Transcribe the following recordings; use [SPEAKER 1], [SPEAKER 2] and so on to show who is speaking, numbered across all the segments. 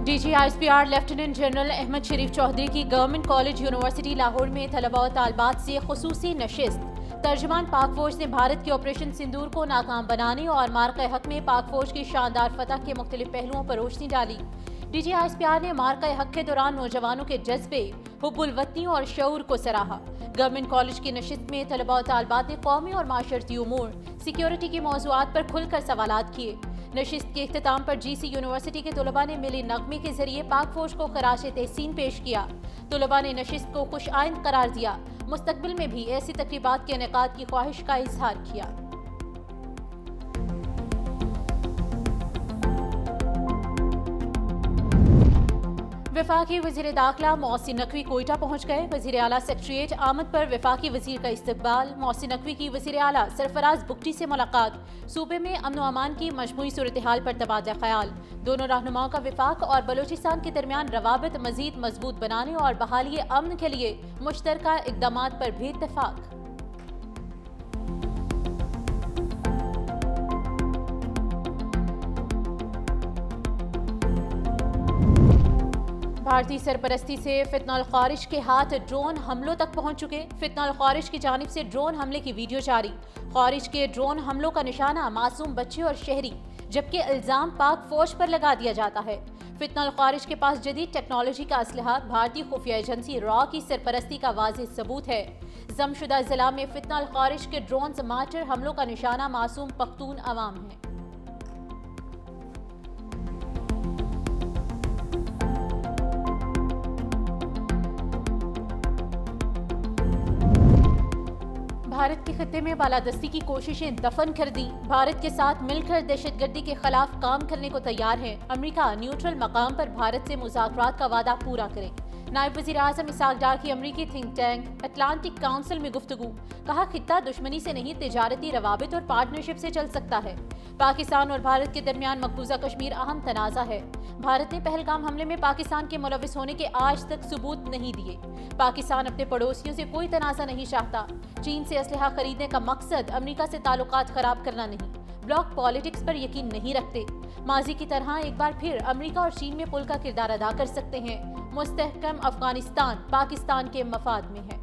[SPEAKER 1] DGISPR lieutenant general Ahmad شریف چودھری کی government college university Lahore میں طلباء و طالبات سے خصوصی نشست۔ ترجمان پاک فوج نے بھارت کے آپریشن سندور کو ناکام بنانے اور مارکہ حق میں پاک فوج کی شاندار فتح کے مختلف پہلوؤں پر روشنی ڈالی۔ DGISPR نے مارکہ حق کے دوران نوجوانوں کے جذبے، حب الوطنی اور شعور کو سراہا۔ گورنمنٹ کالج کی نشست میں طلباء و طالبات نے قومی اور معاشرتی امور، سیکیورٹی کی موضوعات پر کھل کر سوالات کیے۔ نشست کے اختتام پر GC یونیورسٹی کے طلباء نے ملی نغمے کے ذریعے پاک فوج کو خراج تحسین پیش کیا۔ طلباء نے نشست کو خوش آئند قرار دیا، مستقبل میں بھی ایسی تقریبات کے انعقاد کی خواہش کا اظہار کیا۔ وفاقی وزیر داخلہ محسن نقوی کوئٹہ پہنچ گئے۔ وزیر اعلیٰ سیکریٹریٹ آمد پر وفاقی وزیر کا استقبال۔ محسن نقوی کی وزیر اعلیٰ سرفراز بگٹی سے ملاقات۔ صوبے میں امن و امان کی مجموعی صورتحال پر تبادلہ خیال۔ دونوں رہنماؤں کا وفاق اور بلوچستان کے درمیان روابط مزید مضبوط بنانے اور بحالی امن کے لیے مشترکہ اقدامات پر بھی اتفاق۔ بھارتی سرپرستی سے فتنہ الخارج کے ہاتھ ڈرون حملوں تک پہنچ چکے۔ فتنہ الخارج کی جانب سے ڈرون حملے کی ویڈیو جاری۔ خارج کے ڈرون حملوں کا نشانہ معصوم بچے اور شہری، جبکہ الزام پاک فوج پر لگا دیا جاتا ہے۔ فتنہ الخارج کے پاس جدید ٹیکنالوجی کا اسلحہ بھارتی خفیہ ایجنسی را کی سرپرستی کا واضح ثبوت ہے۔ ضم شدہ ضلع میں فتنہ الخارج کے ڈرون مارٹر حملوں کا نشانہ معصوم پختون عوام ہے۔ بھارت کے خطے میں بالادستی کی کوششیں دفن کر دیں۔ بھارت کے ساتھ مل کر دہشت گردی کے خلاف کام کرنے کو تیار ہے۔ امریکہ نیوٹرل مقام پر بھارت سے مذاکرات کا وعدہ پورا کرے۔ نائب وزیر اعظم اسحاق ڈار کی امریکی تھنک ٹینک اٹلانٹک کونسل میں گفتگو۔ کہا خطہ دشمنی سے نہیں تجارتی روابط اور پارٹنرشپ سے چل سکتا ہے۔ پاکستان اور بھارت کے درمیان مقبوضہ کشمیر اہم تنازع ہے۔ بھارت نے پہلگام حملے میں پاکستان کے ملوث ہونے کے آج تک ثبوت نہیں دیے۔ پاکستان اپنے پڑوسیوں سے کوئی تنازع نہیں چاہتا۔ چین سے اسلحہ خریدنے کا مقصد امریکہ سے تعلقات خراب کرنا نہیں، بلاک پالیٹکس پر یقین نہیں رکھتے۔ ماضی کی طرح ایک بار پھر امریکہ اور چین میں پل کا کردار ادا کر سکتے ہیں۔ مستحکم افغانستان پاکستان کے مفاد میں ہے۔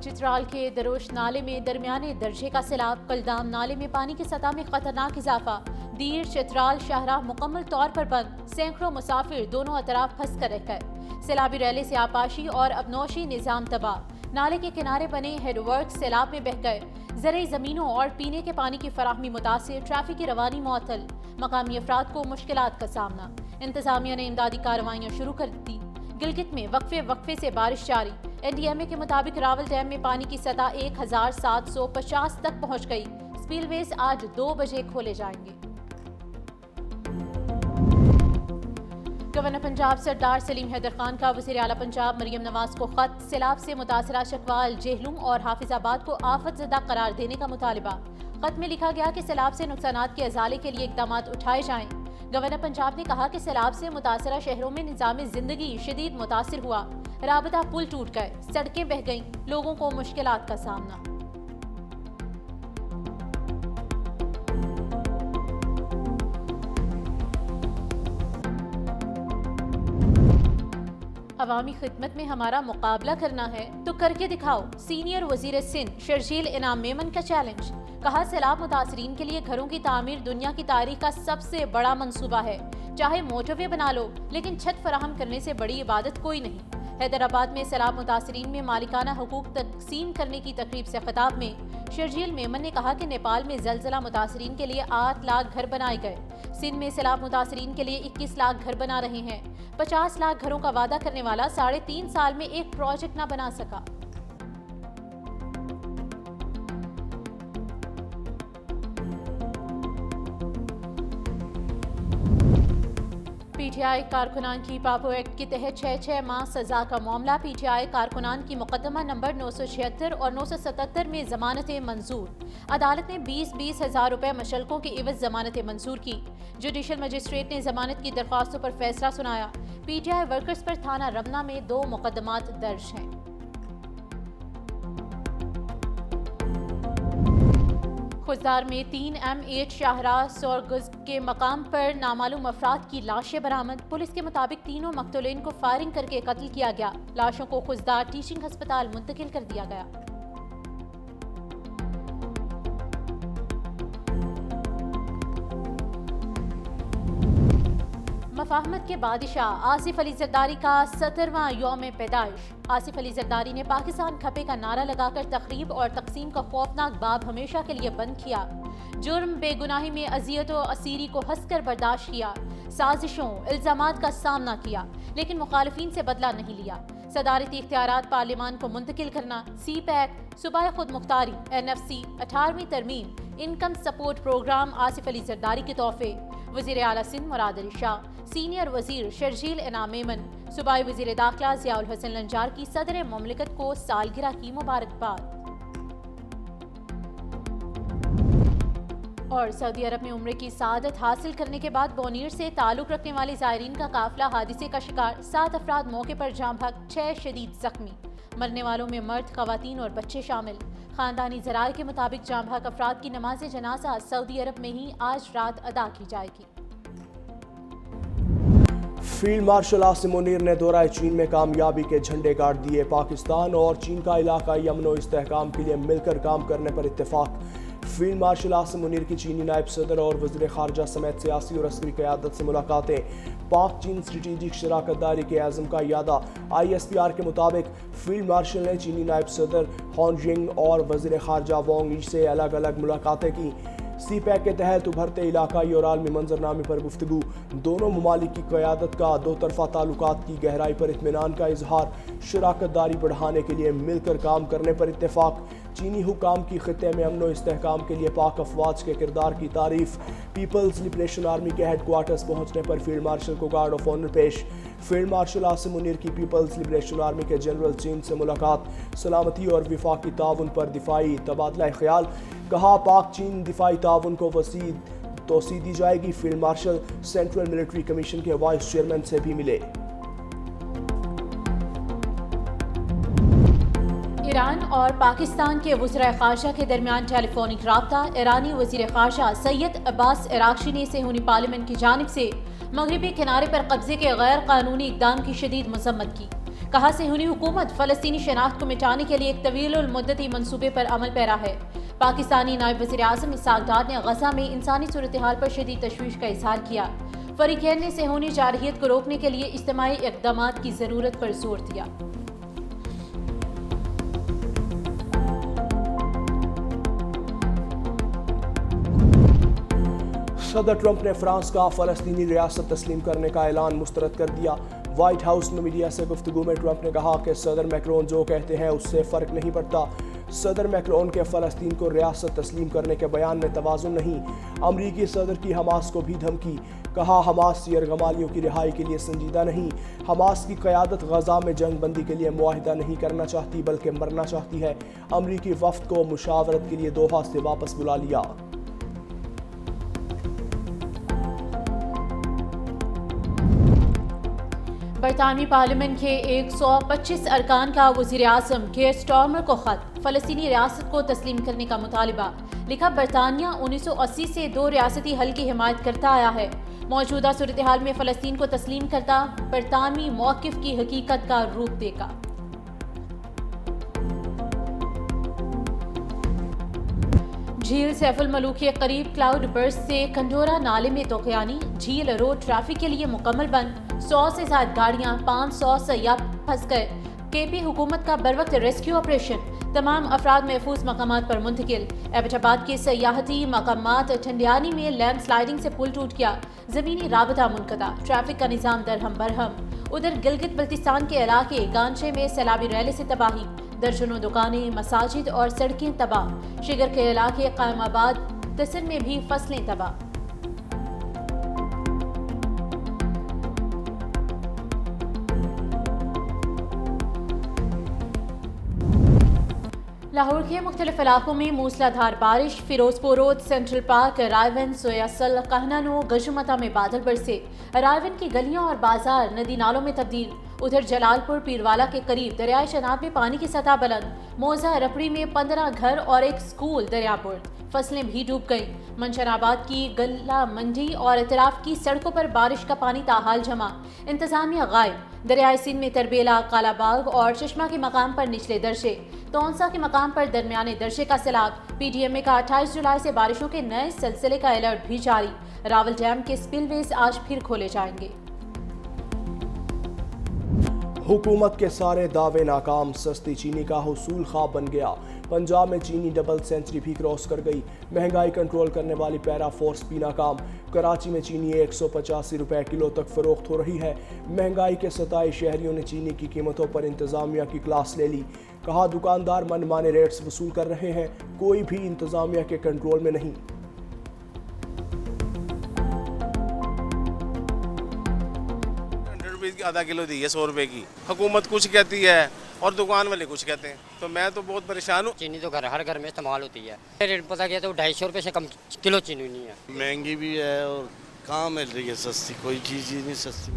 [SPEAKER 1] چترال کے دروش نالے میں درمیانے درجے کا سیلاب۔ کلدام نالے میں پانی کی سطح میں خطرناک اضافہ۔ دیر چترال شاہراہ مکمل طور پر بند۔ سینکڑوں مسافر دونوں اطراف پھنس کر رہ گئے۔ سیلابی ریلے سے آبپاشی اور ابنوشی نظام تباہ۔ نالے کے کنارے بنے ہیڈ ورک سیلاب میں بہہ گئے۔ زرعی زمینوں اور پینے کے پانی کی فراہمی متاثر۔ ٹریفک کی روانی معطل۔ مقامی افراد کو مشکلات کا سامنا۔ انتظامیہ نے امدادی کارروائیاں شروع کر دی۔ گلگت میں وقفے سے بارش جاری۔ NDMA کے مطابق راول ڈیم میں پانی کی سطح 1750 تک پہنچ گئی۔ سپیل ویز آج 2 بجے کھولے جائیں گے۔ گورنر پنجاب سردار سلیم حیدر خان کا وزیر اعلیٰ پنجاب مریم نواز کو خط۔ سیلاب سے متاثرہ چکوال، جہلم اور حافظ آباد کو آفت زدہ قرار دینے کا مطالبہ۔ خط میں لکھا گیا کہ سیلاب سے نقصانات کے ازالے کے لیے اقدامات اٹھائے جائیں۔ گورنر پنجاب نے کہا کہ سیلاب سے متاثرہ شہروں میں نظام زندگی شدید متاثر ہوا۔ رابطہ پل ٹوٹ گئے، سڑکیں بہہ گئیں، لوگوں کو مشکلات کا سامنا۔ عوامی خدمت میں ہمارا مقابلہ کرنا ہے تو کر کے دکھاؤ۔ سینئر وزیر سندھ شرجیل انعام میمن کا چیلنج۔ کہا سیلاب متاثرین کے لیے گھروں کی تعمیر دنیا کی تاریخ کا سب سے بڑا منصوبہ ہے۔ چاہے موٹر وے بنا لو، لیکن چھت فراہم کرنے سے بڑی عبادت کوئی نہیں۔ حیدرآباد میں سیلاب متاثرین میں مالکانہ حقوق تقسیم کرنے کی تقریب سے خطاب میں شرجیل میمن نے کہا کہ نیپال میں زلزلہ متاثرین کے لیے 8 لاکھ گھر بنائے گئے۔ سندھ میں سیلاب متاثرین کے لیے 21 لاکھ گھر بنا رہے ہیں۔ 50 لاکھ گھروں کا وعدہ کرنے والا 3.5 سال میں ایک پروجیکٹ نہ بنا سکا۔ PTI کارکنان کی پاپو ایکٹ کے تحت 6 ماہ سزا کا معاملہ۔ PTI کارکنان کی مقدمہ نمبر 976 اور 977 میں ضمانتیں منظور۔ عدالت نے 20 ہزار روپے مشلقوں کے عوض ضمانتیں منظور کی۔ جوڈیشل مجسٹریٹ نے ضمانت کی درخواستوں پر فیصلہ سنایا۔ PTI ورکرز پر تھانہ رمنا میں 2 مقدمات درج ہیں۔ खुजदार में 3 MH शाहराह सोरगुज के मकाम पर नामालूम अफराद की लाशें बरामद। पुलिस के मुताबिक तीनों मकतूलीन को फायरिंग करके कत्ल किया गया। लाशों को खुजदार टीचिंग अस्पताल मुंतकिल कर दिया गया। मफाहमत के बादशाह आसिफ अली जरदारी का 17वां यौम पैदाइश। आसिफ अली जरदारी ने पाकिस्तान खपे का नारा लगाकर तखरीब और तकसीम का खौफनाक बाब हमेशा के लिए बंद किया। जुर्म बेगुनाही में अजियत और असीरी को हंसकर बर्दाश्त किया। साजिशों इल्जामात का सामना किया लेकिन मुखालिफिन से बदला नहीं लिया। सदारती इख्तियारात पार्लियामान को मुंतकिल करना, सी पैक, सूबाई खुद मुख्तारी, NFC, 18वीं तरमीम, income support programme Asif Ali Zardari के तोहफे। वज़ीर आला सिंध मुराद अली शाह, सीनियर वज़ीर शर्जील इनाम मेमन, सूबाई वज़ीर दाखिला ज़ियाउल हसन लंजार की सदर मुमलिकत को सालगिरह की मुबारकबाद। और सऊदी अरब में उम्रे की सआदत हासिल करने के बाद बोनीर से ताल्लुक़ रखने वाले ज़ायरीन का काफिला हादसे का शिकार, 7 अफराद मौके पर जाम भाग, 6 शदीद जख्मी। मरने वालों में मर्द, ख़वातीन और बच्चे शामिल। ख़ानदानी ज़राए के मुताबिक जाम भाग अफराद की नमाज जनाजा सऊदी अरब में ही आज रात अदा की जाएगी।
[SPEAKER 2] फील्ड मार्शल आसिम मुनीर ने दौरा चीन में कामयाबी के झंडे गाड़ दिए। पाकिस्तान और चीन का इलाकाई अमन और इस्तेहकाम के लिए मिलकर काम करने पर इत्तेफाक। फील्ड मार्शल आसिम मुनीर की चीनी नायब सदर और वज़ीर ख़ारजा समेत सियासी और अस्करी क़यादत से मुलाकातें। पाक चीन स्ट्रेटेजिक शराकत दारी के आज़म का इयादा। ISPR के मुताबिक फील्ड मार्शल ने चीनी नायब सदर हॉन जिंग और वज़ीर ख़ारजा वांग यी से अलग अलग मुलाकातें की। सी पैक के तहत उभरते इलाकाई और आलमी मंजरनामे पर गुफ्तगू। दोनों ममालिक की क़यादत का दो तरफ़ा ताल्लुकात की गहराई पर इत्मीनान का इजहार। शराकत दारी बढ़ाने के लिए मिलकर काम करने पर इत्तेफाक। चीनी हुकाम की खित्ते में अमन और इस्तेहकाम के लिए पाक अफवाज के किरदार की तारीफ। पीपल्स लिबरेशन आर्मी के हेड क्वार्टर्स पहुँचने पर फील्ड मार्शल को गार्ड ऑफ ऑनर पेश। फील्ड मार्शल आसिम मुनीर की पीपल्स लिबरेशन आर्मी के जनरल चीन से मुलाकात। सलामती और विफाकी ताउन पर दिफाई तबादला ख्याल। कहा पाक चीन दिफाई ताउन को वसी तोसी दी जाएगी। Field marshal central military commission के वाइस चेयरमैन से भी मिले।
[SPEAKER 1] ईरान और पाकिस्तान के वज़ीर ख़ारजा के दरमियान टेलीफोनिक राब्ता। ईरानी वज़ीर ख़ारजा सैयद अब्बास इराक़ची ने सेहूनी पार्लियामेंट की जानिब से मगरबी किनारे पर कब्जे के गैर कानूनी इक़दाम की शदीद मज़म्मत की। कहा सेहूनी हुकूमत फ़लस्तीनी शनाख्त को मिटाने के लिए एक तवील मुद्दती मंसूबे पर अमल पैरा है। पाकिस्तानी नायब वज़ीर आज़म इसहाक़ डार ने गज़ा में इंसानी सूरत हाल पर शदीद तशवीश का इज़हार किया। फ़रीक़ैन ने सेहूनी जारहियत को रोकने के लिए इज्तिमाई इक़दामात की ज़रूरत पर जोर दिया।
[SPEAKER 2] सदर ट्रंप ने फ्रांस का फ़लस्तीनी रियासत तस्लीम करने का ऐलान मुस्तरद कर दिया। व्हाइट हाउस में मीडिया से गुफ्तगू में ट्रंप ने कहा कि सदर मैक्रोन जो कहते हैं उससे फ़र्क नहीं पड़ता। सदर मैक्रोन के फ़लस्तीन को रियासत तस्लीम करने के बयान में तवाज़ुन नहीं। अमरीकी सदर की हमास को भी धमकी। कहा हमास यरगमालियों की रिहाई के लिए संजीदा नहीं। हमास की क़यादत गज़ा में जंग बंदी के लिए मुआहिदा नहीं करना चाहती बल्कि मरना चाहती है। अमरीकी वफ़द को मुशावरत के लिए दोहा से वापस बुला लिया।
[SPEAKER 1] बरतानवी पार्लियामेंट के 125 अरकान का वज़ीर आज़म केयर स्टार्मर को ख़त। फ़लस्तीनी रियासत को तस्लीम करने का मुतालिबा। लिखा बरतानिया 1980 से 2 रियासती हल की हिमायत करता आया है। मौजूदा सूरत हाल में फ़लस्तीन को तस्लीम करता बरतानवी मौक़िफ़ की हकीकत का रूप देगा। झील सैफुल मलूक के करीब क्लाउड बर्स्ट से कंडोरा नाले में तोक़यानी। झील रोड ट्रैफिक के लिए मुकम्मल बंद। 100 से ज़्यादा गाड़ियाँ, 500 सयाह फंस गए। KP हुकूमत का बरवक्त रेस्क्यू ऑपरेशन। तमाम अफराद महफूज मकामात पर मुंतकिल। एबटाबाद के सयाहती मकामात ठंडियानी में लैंड स्लाइडिंग से पुल टूट गया। ज़मीनी राबता मुनक़ता। ट्रैफिक का निज़ाम दरहम बरहम। उधर गिलगित बल्तिस्तान के इलाके गांचे में सैलाबी रैली से तबाही। दर्जनों दुकानें, मसाजिद और सड़कें तबाह। शिगर के इलाके कायमाबाद, तसर में भी फसलें तबाह। लाहौर के मुख्तलिफ इलाकों में मूसलाधार बारिश। फिरोजपुर रोड, सेंट्रल पार्क, रायवन, सोयासल, कहनानो, गजुमता में बादल बरसे। रायवन की गलियां और बाजार नदी नालों में तब्दील। उधर जलालपुर पीरवाला के करीब दरियाए शनाब में पानी की सतह बुलंद। मोजा रपड़ी में 15 घर और एक स्कूल दरियाबुर्द। फसलें भी डूब गईं। मंशराबाद की गल्ला मंडी और इतराफ की सड़कों पर बारिश का पानी ताहाल जमा, इंतजामिया गायब। दरियाई सिंध में तरबेला, कालाबाग और चश्मा के मकाम पर निचले दर्जे, तौंसा के मकाम पर दरमियाने दर्जे का सैलाब। पीडीएमए का 28 जुलाई से बारिशों के नए सिलसिले का अलर्ट भी जारी। रावल डैम के स्पिलवेज आज फिर खोले जाएंगे।
[SPEAKER 2] हुकूमत के सारे दावे नाकाम, सस्ती चीनी का हुसूल ख्वाब बन गया। पंजाब में चीनी डबल सेंचुरी भी क्रॉस कर गई। महंगाई कंट्रोल करने वाली पैरा फोर्स भी नाकाम। कराची में चीनी 185 रुपए किलो तक फरोख्त हो रही है। महंगाई के सताए शहरियों ने चीनी की कीमतों पर इंतजामिया की क्लास ले ली। कहा दुकानदार मनमाने रेट्स वसूल कर रहे हैं, कोई भी इंतजामिया के कंट्रोल में नहीं।
[SPEAKER 3] आधा किलो दी है 100 रुपए की, हुकूमत कुछ कहती है और दुकान वाले कुछ कहते हैं, तो मैं तो बहुत परेशान हूँ।
[SPEAKER 4] चीनी तो हर घर में इस्तेमाल होती है, रेट पता किया तो 250 रुपये से कम किलो चीनी नहीं है।
[SPEAKER 5] महंगी भी है और कहाँ मिल रही है सस्ती, कोई चीज़ ही नहीं सस्ती।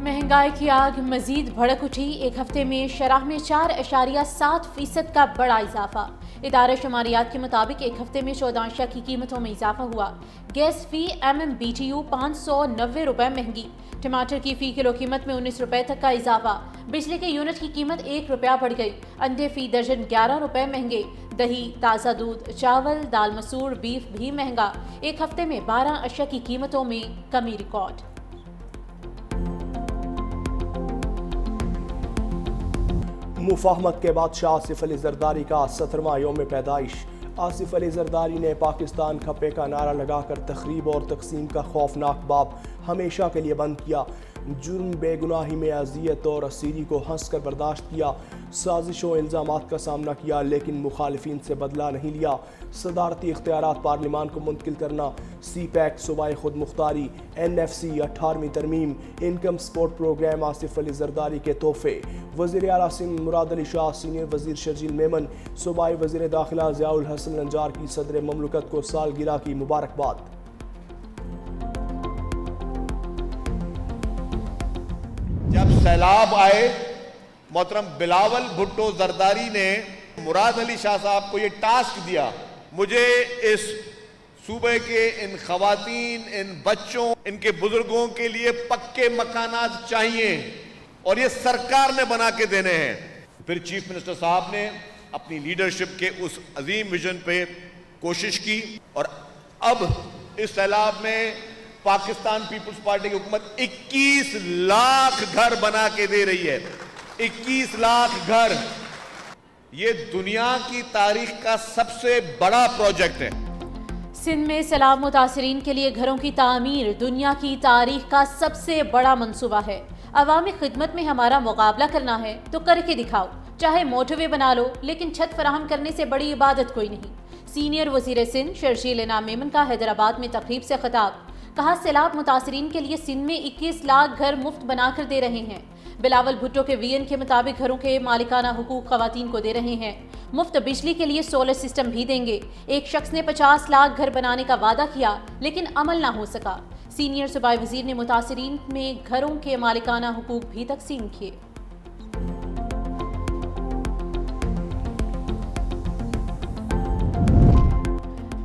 [SPEAKER 1] महंगाई की आग मजीद भड़क उठी। एक हफ्ते में शरह में 4.7% का बड़ा इजाफा। इदारा शुमारियात के मुताबिक एक हफ्ते में 14 अशिया की कीमतों में इजाफा हुआ। गैस फी MMBTU 590 रुपए महंगी। टमाटर की फी किलो कीमत में 19 रुपए तक का इजाफा। बिजली के यूनिट की कीमत 1 रुपया बढ़ गई। अंडे फी दर्जन 11 रुपए महंगे। दही, ताज़ा दूध, चावल, दाल मसूर, बीफ भी महंगा। एक हफ्ते में 12 अशिया की कीमतों में कमी रिकॉर्ड।
[SPEAKER 2] मुफाहमत के बादशाह आसिफ अली जरदारी का 17वां यौम पैदाइश। आसिफ अली जरदारी ने पाकिस्तान खप्पे का नारा लगाकर तखरीब और तकसीम का खौफनाक बाब हमेशा के लिए बंद किया। जुर्म बेगुनाही में अजियत और असीरी को हंस कर बर्दाश्त किया। साजिश और इल्ज़ामात का सामना किया लेकिन मुखालिफिन से बदला नहीं लिया। सदारती इख्तियारात पार्लिमान को मुंतकिल करना, CPAC सूबाई खुद मुख्तारी, NFC 18वीं तरमीम, income support programme Asif Ali Zardari के तोहफे। वज़ीर आला सिंध मुराद अली शाह, सीनियर वज़ीर शर्जील मेमन, सूबाई वज़ीर दाखिला ज़ियाउल हसन नंजार की सदर ममलकत को सालगिरह की मुबारकबाद।
[SPEAKER 6] जब सैलाब आए, मोहतरम बिलावल भुट्टो जरदारी ने मुराद अली शाह साहब को ये टास्क दिया, मुझे इस सूबे के इन खवातीन, इन बच्चों, इनके बुजुर्गों के लिए पक्के मकानात चाहिए और ये सरकार ने बना के देने हैं। फिर चीफ मिनिस्टर साहब ने अपनी लीडरशिप के उस अजीम विजन पे कोशिश की और अब इस सैलाब में पाकिस्तान पीपुल्स पार्टी की हुकूमत 21 लाख घर बना के दे रही है। 21 लाख घर, ये दुनिया की तारीख का सबसे बड़ा प्रोजेक्ट है।
[SPEAKER 1] सिंध में सैलाब मुतासरीन के लिए घरों की तामीर दुनिया की तारीख का सबसे बड़ा मंसूबा है। अवामी खिदमत में हमारा मुकाबला करना है तो करके दिखाओ, चाहे मोटरवे बना लो, लेकिन छत फराहम करने से बड़ी इबादत कोई नहीं। सीनियर वजीर सिंध शर्जील मेमन का हैदराबाद में तकरीब से खिताब। कहा सैलाब मुतासरीन के लिए सिंध में 21 लाख घर मुफ्त बनाकर दे रहे हैं। बिलावल भुट्टो के VN के मुताबिक घरों के मालिकाना हुकूक खवातीन को दे रहे हैं। मुफ्त बिजली के लिए सोलर सिस्टम भी देंगे। एक शख्स ने 50 लाख घर बनाने का वादा किया लेकिन अमल ना हो सका। सीनियर सूबाई वजीर ने मुतासरीन में घरों के मालिकाना हुकूक भी तकसीम किए।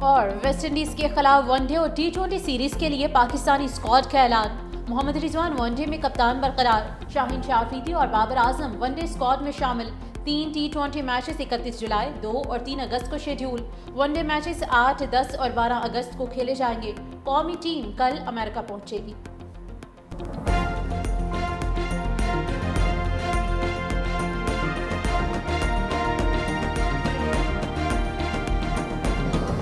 [SPEAKER 1] और वेस्ट इंडीज के खिलाफ वनडे और T20 सीरीज के लिए पाकिस्तानी स्क्वाड का ऐलान। मोहम्मद रिजवान वनडे में कप्तान बरकरार। शाहीन शाह अफरीदी और बाबर आजम वनडे स्क्वाड में शामिल। 3 T20 मैचेस 31 जुलाई, 2 और 3 अगस्त को शेड्यूल। वनडे मैचेस 8, 10 और 12 अगस्त को खेले जाएंगे। कौमी टीम कल अमेरिका पहुंचेगी।